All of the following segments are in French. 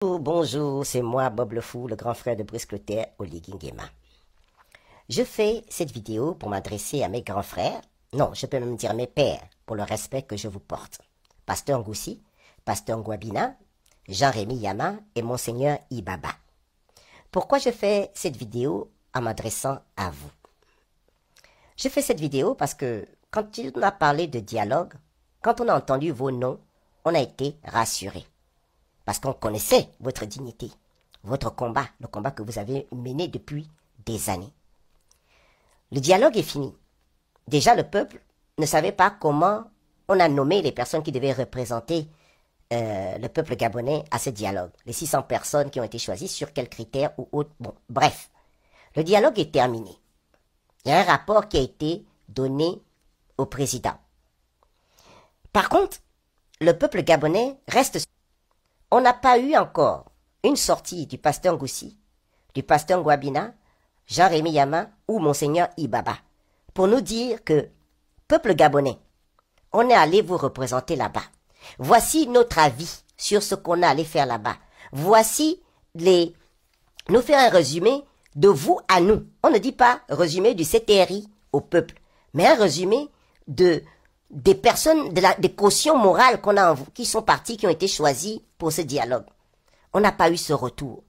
Bonjour, c'est moi Bob le Fou, le grand frère de Brice Clotaire au Nguema. Je fais cette vidéo pour m'adresser à mes grands frères, non, je peux même dire mes pères, pour le respect que je vous porte. Pasteur Ngoussi, Pasteur Ngouabina, Jean-Rémy Yama et Monseigneur Ibaba. Pourquoi je fais cette vidéo en m'adressant à vous? Je fais cette vidéo parce que quand on a parlé de dialogue, quand on a entendu vos noms, on a été rassurés. Parce qu'on connaissait votre dignité, votre combat, le combat que vous avez mené depuis des années. Le dialogue est fini. Déjà, le peuple ne savait pas comment on a nommé les personnes qui devaient représenter le peuple gabonais à ce dialogue. Les 600 personnes qui ont été choisies, sur quels critères ou autres. Bon, bref, le dialogue est terminé. Il y a un rapport qui a été donné au président. Par contre, le peuple gabonais reste... On n'a pas eu encore une sortie du pasteur Ngoussi, du pasteur Ngouabina, Jean-Rémy Yama ou Monseigneur Ibaba pour nous dire que, peuple gabonais, on est allé vous représenter là-bas. Voici notre avis sur ce qu'on est allé faire là-bas. Voici nous faire un résumé de vous à nous. On ne dit pas résumé du CTRI au peuple, mais un résumé des personnes, des cautions morales qu'on a en vous, qui sont partis, qui ont été choisis pour ce dialogue. On n'a pas eu ce retour.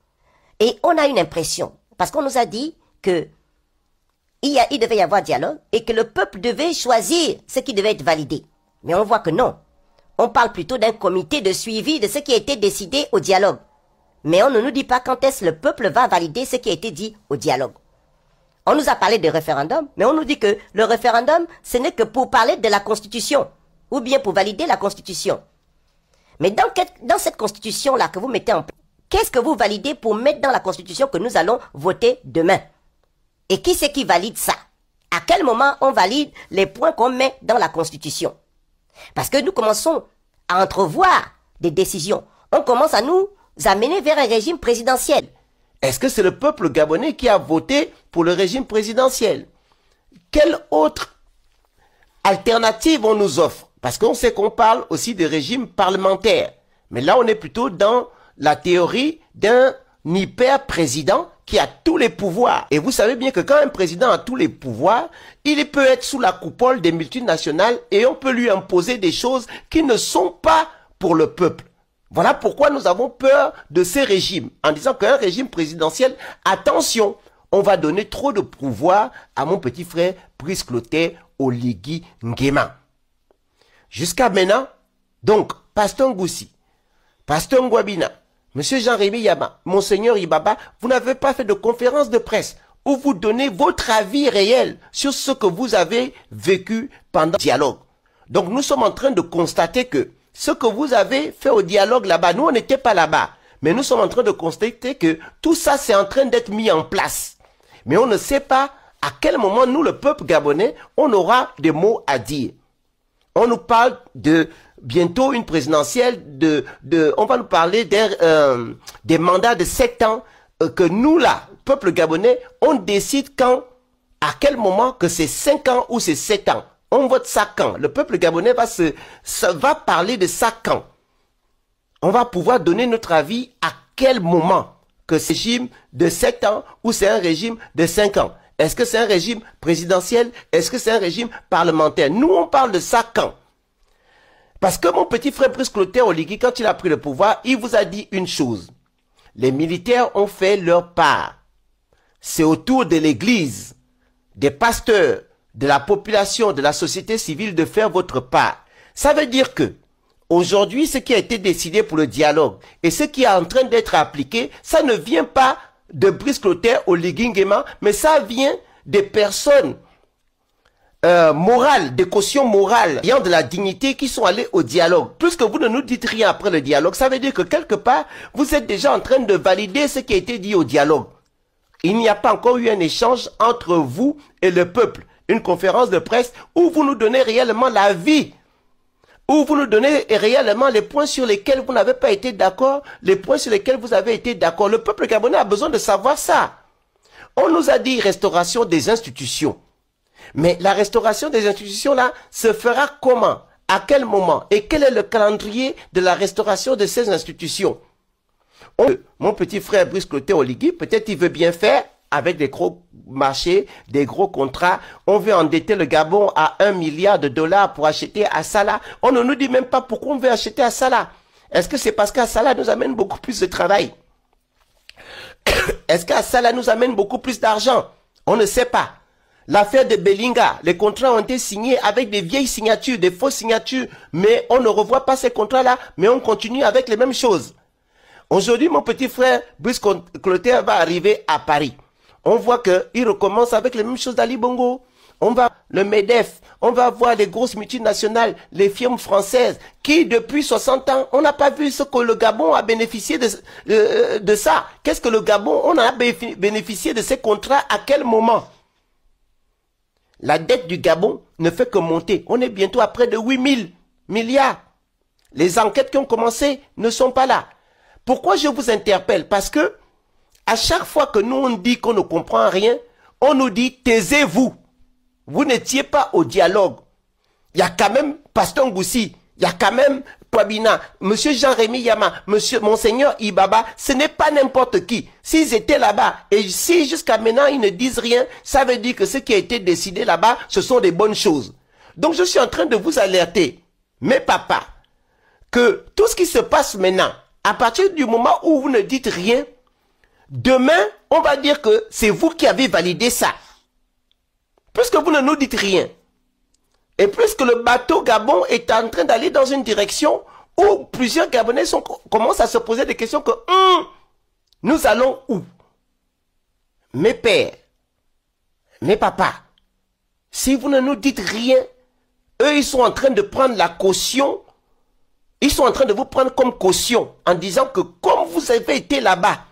Et on a une impression, parce qu'on nous a dit que il devait y avoir dialogue et que le peuple devait choisir ce qui devait être validé. Mais on voit que non. On parle plutôt d'un comité de suivi de ce qui a été décidé au dialogue. Mais on ne nous dit pas quand est-ce le peuple va valider ce qui a été dit au dialogue. On nous a parlé de référendum, mais on nous dit que le référendum, ce n'est que pour parler de la Constitution, ou bien pour valider la Constitution. Mais dans cette Constitution-là que vous mettez en place, qu'est-ce que vous validez pour mettre dans la Constitution que nous allons voter demain? Et qui c'est qui valide ça? À quel moment on valide les points qu'on met dans la Constitution? Parce que nous commençons à entrevoir des décisions. On commence à nous amener vers un régime présidentiel. Est-ce que c'est le peuple gabonais qui a voté pour le régime présidentiel? Quelle autre alternative on nous offre? Parce qu'on sait qu'on parle aussi de régime parlementaire. Mais là, on est plutôt dans la théorie d'un hyper-président qui a tous les pouvoirs. Et vous savez bien que quand un président a tous les pouvoirs, il peut être sous la coupole des multinationales et on peut lui imposer des choses qui ne sont pas pour le peuple. Voilà pourquoi nous avons peur de ces régimes, en disant qu'un régime présidentiel, attention, on va donner trop de pouvoir à mon petit frère Brice Clotaire au Nguema. Jusqu'à maintenant, donc, Pasteur Ngoussi, Pasteur Ngouabina, Monsieur Jean-Rémy Yama, Monseigneur Ibaba, vous n'avez pas fait de conférence de presse où vous donnez votre avis réel sur ce que vous avez vécu pendant le dialogue. Donc nous sommes en train de constater que ce que vous avez fait au dialogue là-bas, nous on n'était pas là-bas, mais nous sommes en train de constater que tout ça c'est en train d'être mis en place. Mais on ne sait pas à quel moment nous, le peuple gabonais, on aura des mots à dire. On nous parle de bientôt une présidentielle, on va nous parler des mandats de 7 ans que nous là, peuple gabonais, on décide quand, à quel moment que c'est 5 ans ou c'est 7 ans. On vote ça quand? Le peuple gabonais va parler de ça quand? On va pouvoir donner notre avis à quel moment? Que c'est un régime de 7 ans ou c'est un régime de 5 ans? Est-ce que c'est un régime présidentiel? Est-ce que c'est un régime parlementaire? Nous, on parle de ça quand? Parce que mon petit frère Brice Clotaire Oligui, quand il a pris le pouvoir, il vous a dit une chose. Les militaires ont fait leur part. C'est au tour de l'église, des pasteurs, de la population, de la société civile de faire votre part. Ça veut dire que aujourd'hui, ce qui a été décidé pour le dialogue et ce qui est en train d'être appliqué, ça ne vient pas de Brice Clotaire Oligui Nguema, mais ça vient des personnes morales, des cautions morales, ayant de la dignité qui sont allées au dialogue. Puisque vous ne nous dites rien après le dialogue, ça veut dire que quelque part, vous êtes déjà en train de valider ce qui a été dit au dialogue. Il n'y a pas encore eu un échange entre vous et le peuple. Une conférence de presse où vous nous donnez réellement l'avis, où vous nous donnez réellement les points sur lesquels vous n'avez pas été d'accord, les points sur lesquels vous avez été d'accord. Le peuple gabonais a besoin de savoir ça. On nous a dit restauration des institutions. Mais la restauration des institutions là se fera comment? À quel moment? Et quel est le calendrier de la restauration de ces institutions? Mon petit frère Brice Clotaire Oligui, peut-être il veut bien faire avec des gros marchés, des gros contrats. On veut endetter le Gabon à 1 milliard de dollars pour acheter Assala. On ne nous dit même pas pourquoi on veut acheter Assala. Est-ce que c'est parce qu'Assala nous amène beaucoup plus de travail? Est-ce qu'Assala nous amène beaucoup plus d'argent? On ne sait pas. L'affaire de Belinga, les contrats ont été signés avec des vieilles signatures, des fausses signatures, mais on ne revoit pas ces contrats-là, mais on continue avec les mêmes choses. Aujourd'hui, mon petit frère Brice Clotaire va arriver à Paris. On voit qu'il recommence avec les mêmes choses d'Ali Bongo. On va le MEDEF, on va voir les grosses multinationales, les firmes françaises, qui depuis 60 ans, on n'a pas vu ce que le Gabon a bénéficié de ça. Qu'est-ce que le Gabon, on a bénéficié de ces contrats à quel moment? La dette du Gabon ne fait que monter. On est bientôt à près de 8 000 milliards. Les enquêtes qui ont commencé ne sont pas là. Pourquoi je vous interpelle? Parce que à chaque fois que nous on dit qu'on ne comprend rien, on nous dit taisez-vous. Vous n'étiez pas au dialogue. Il y a quand même Pasteur Ngoussi, il y a quand même Pwabina, Monsieur Jean-Rémy Yama, Monseigneur Ibaba, ce n'est pas n'importe qui. S'ils étaient là-bas, et si jusqu'à maintenant ils ne disent rien, ça veut dire que ce qui a été décidé là-bas, ce sont des bonnes choses. Donc je suis en train de vous alerter, mes papas, que tout ce qui se passe maintenant, à partir du moment où vous ne dites rien, demain, on va dire que c'est vous qui avez validé ça. Puisque vous ne nous dites rien. Et puisque le bateau Gabon est en train d'aller dans une direction où plusieurs Gabonais commencent à se poser des questions que nous allons où? Mes pères, mes papas, si vous ne nous dites rien, eux ils sont en train de prendre la caution. Ils sont en train de vous prendre comme caution en disant que comme vous avez été là-bas,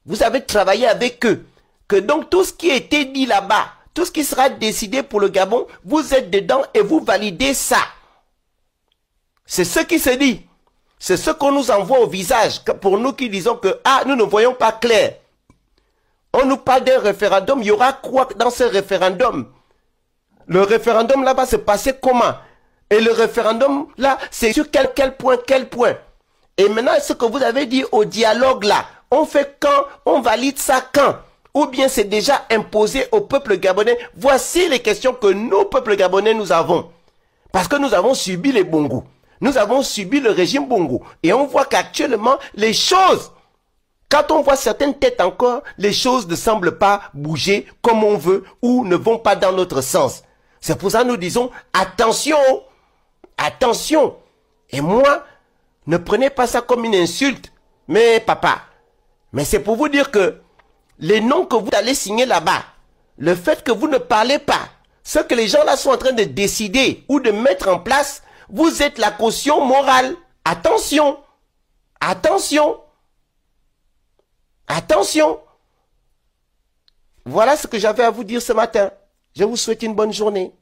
vous avez travaillé avec eux, que donc tout ce qui a été dit là-bas, tout ce qui sera décidé pour le Gabon, vous êtes dedans et vous validez ça. C'est ce qui se dit. C'est ce qu'on nous envoie au visage pour nous qui disons que nous ne voyons pas clair. On nous parle d'un référendum, il y aura quoi dans ce référendum? Le référendum là va se passer comment? Et le référendum là, c'est sur quel point? Et maintenant, ce que vous avez dit au dialogue là, on fait quand? On valide ça quand? Ou bien c'est déjà imposé au peuple gabonais? Voici les questions que nous, peuple gabonais, nous avons. Parce que nous avons subi les Bongo. Nous avons subi le régime Bongo. Et on voit qu'actuellement, les choses, quand on voit certaines têtes encore, les choses ne semblent pas bouger comme on veut ou ne vont pas dans notre sens. C'est pour ça que nous disons, attention, attention. Et moi, ne prenez pas ça comme une insulte, mais papa. Mais c'est pour vous dire que les noms que vous allez signer là-bas, le fait que vous ne parlez pas, ce que les gens là sont en train de décider ou de mettre en place, vous êtes la caution morale. Attention, attention, attention. Voilà ce que j'avais à vous dire ce matin. Je vous souhaite une bonne journée.